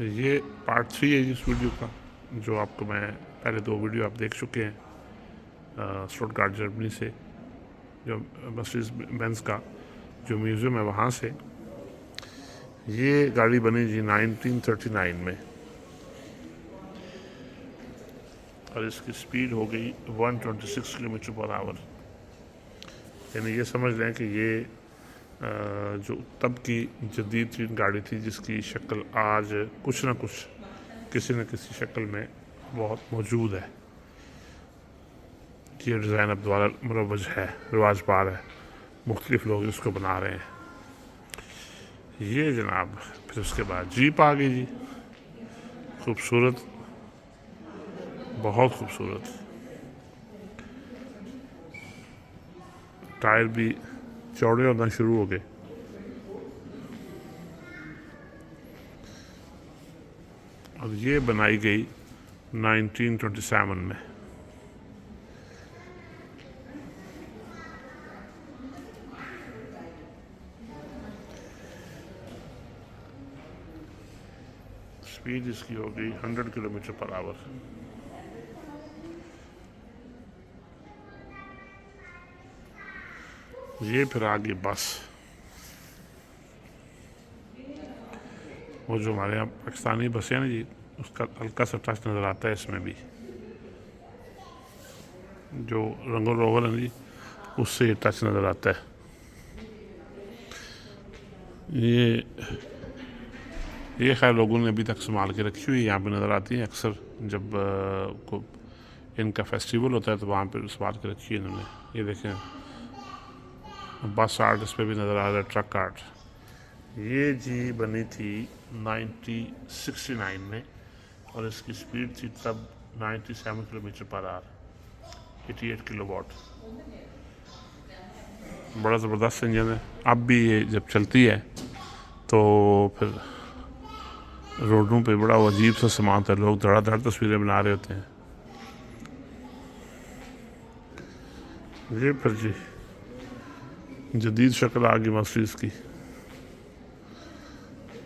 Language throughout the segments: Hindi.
ये पार्ट 3 है इस वीडियो का, जो आपको मैं पहले 2 वीडियो आप देख चुके हैं स्टुटगार्ट जर्मनी से, जो मर्सिडीज बेंज का जो म्यूज़ियम है वहाँ से। ये गाड़ी बनी जी 1939 में और इसकी स्पीड हो गई 126 किलोमीटर पर आवर। यानी ये समझ लें कि ये जो तब की जदीद तरीन गाड़ी थी, जिसकी शक्ल आज कुछ ना कुछ किसी न किसी शक्ल में बहुत मौजूद है। ये डिज़ाइन अब दोबारा मुरवज है, रिवाज पार है, मुख्तलिफ लोग इसको बना रहे हैं। ये जनाब फिर उसके बाद जीप आ गई जी, खूबसूरत, बहुत खूबसूरत। टायर भी चौड़े होना शुरू हो गए। और ये बनाई गई 1927 में। स्पीड इसकी हो गई 100 किलोमीटर पर आवर। ये फिर आगे बस, वो जो हमारे यहाँ पाकिस्तानी बसें हैं ना जी, उसका हल्का सा टच नज़र आता है इसमें भी। जो रंगो रोगन है जी, उससे ये टच नज़र आता है। ये खैर लोगों ने अभी तक संभाल के रखी हुई यहाँ पे नज़र आती है अक्सर। जब को इनका फेस्टिवल होता है तो वहाँ पे संभाल के रखी है इन्होंने। ये देखें, बस आर्ट इस पर भी नज़र आ रहा है, ट्रक आर्ट। ये जी बनी थी 1969 में और इसकी स्पीड थी तब 97 किलोमीटर पर आवर, 88 किलोवाट। बड़ा ज़बरदस्त इंजन है। अब भी ये जब चलती है तो फिर रोडों पे बड़ा अजीब सा सामान था, लोग धड़ाधड़ तस्वीरें बना रहे होते हैं। ये फिर जी जदीद शक्ल आ गई मर्सिडीज़ की।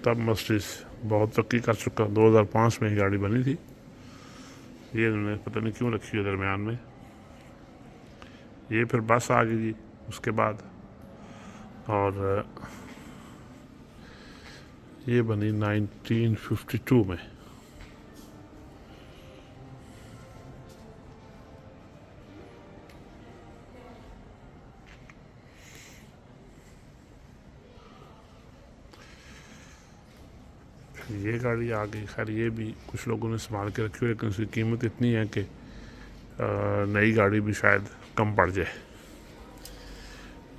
तब मर्सिडीज़ बहुत तरक्की कर चुका, 2005 में ही गाड़ी बनी थी। ये इन्होंने पता नहीं क्यों रखी है दरमियान में। ये फिर बस आ गई जी उसके बाद, और ये बनी 1952 में। ये गाड़ी आ गई। खैर ये भी कुछ लोगों ने संभाल के रखी हुई, लेकिन उसकी कीमत इतनी है कि नई गाड़ी भी शायद कम पड़ जाए।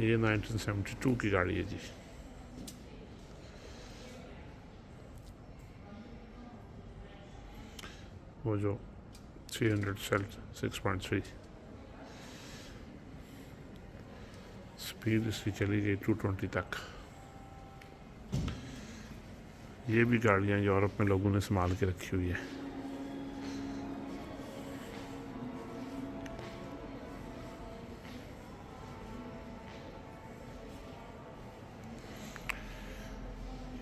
ये 1972 की गाड़ी है जी। वो जो 300 सेल 6.3 स्पीड इसकी चली गई 220 तक। ये भी गाड़ियाँ यूरोप में लोगों ने संभाल के रखी हुई है।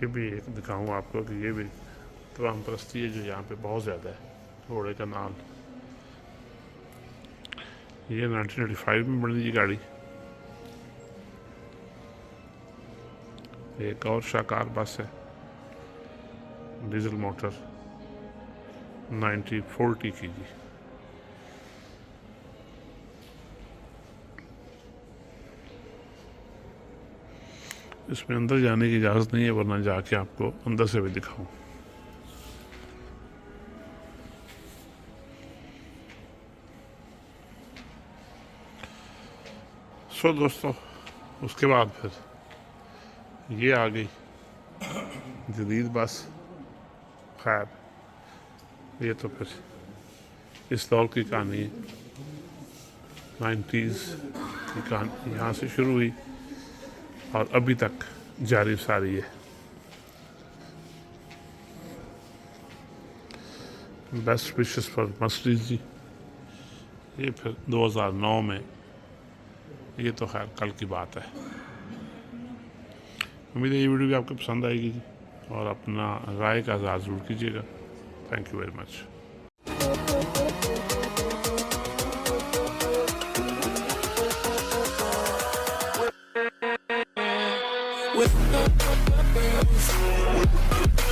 ये भी एक दिखाऊँ आपको कि ये भी तमाम परस्ती है जो यहाँ पे बहुत ज़्यादा है। घोड़े का नाल। ये 1985 में बनी थी गाड़ी। एक और शाकार बस है, डीजल मोटर, 1940 की जी। इसमें अंदर जाने की इजाज़त नहीं है, वरना जाके आपको अंदर से भी दिखाऊं। सो दोस्तों, उसके बाद फिर ये आ गई जदीद बस। खैर ये तो फिर इस दौर की कहानी है, 90s की कहानी यहाँ से शुरू हुई और अभी तक जारी सारी है। बेस्ट विशेस फॉर मर्सिडीज़ जी। ये फिर 2009 में, ये तो खैर कल की बात है। उम्मीद है ये वीडियो भी आपको पसंद आएगी जी। और अपना राय का इज़हार ज़रूर कीजिएगा। Thank you very much. with